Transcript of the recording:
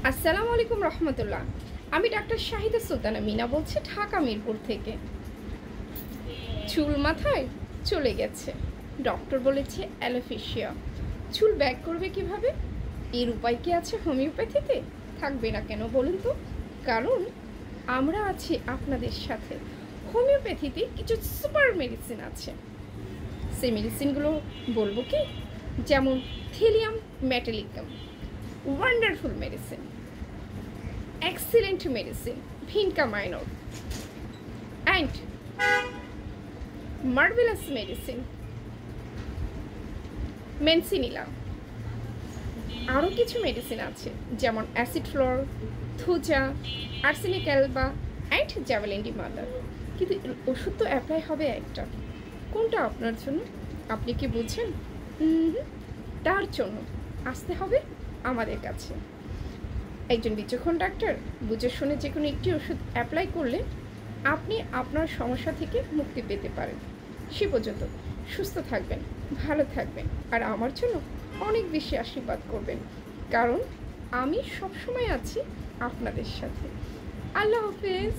আসসালামু আলাইকুম রহমতুল্লাহ। আমি ডাক্তার শাহিদা সুলতানা মিনা বলছি ঢাকা মিরপুর থেকে। চুল মাথায় চলে গেছে, ডক্টর বলেছে অ্যালোপেশিয়া। চুল ব্যাক করবে কিভাবে? এর উপায় কি আছে হোমিওপ্যাথিতে? থাকবে না কেন বলুন তো? কারণ আমরা আছি আপনাদের সাথে। হোমিওপ্যাথিতে কিছু সুপার মেডিসিন আছে। সেই মেডিসিনগুলো বলবো কি? যেমন thallium metallicum, wonderful medicine, excellent medicine, Vinca minor, and marvelous medicine, mancinella. আরও কিছু মেডিসিন আছে যেমন acid fluor, thuja, arsenic alba and জ্যাভেলিন্ডি মাদার। কিন্তু ওষুধ তো অ্যাপ্লাই হবে একটা। কোনটা আপনার জন্য? আপনি কি বুঝছেন? তার জন্য আসতে হবে আমাদের কাছে। একজন বিচক্ষণ ডাক্তার বুঝে শুনে যে কোনো একটি ওষুধ অ্যাপ্লাই করলে আপনি আপনার সমস্যা থেকে মুক্তি পেতে পারেন। সে পর্যন্ত সুস্থ থাকবেন, ভালো থাকবেন, আর আমার জন্য অনেক বেশি আশীর্বাদ করবেন, কারণ আমি সবসময় আছি আপনাদের সাথে। আল্লাহ হাফেজ।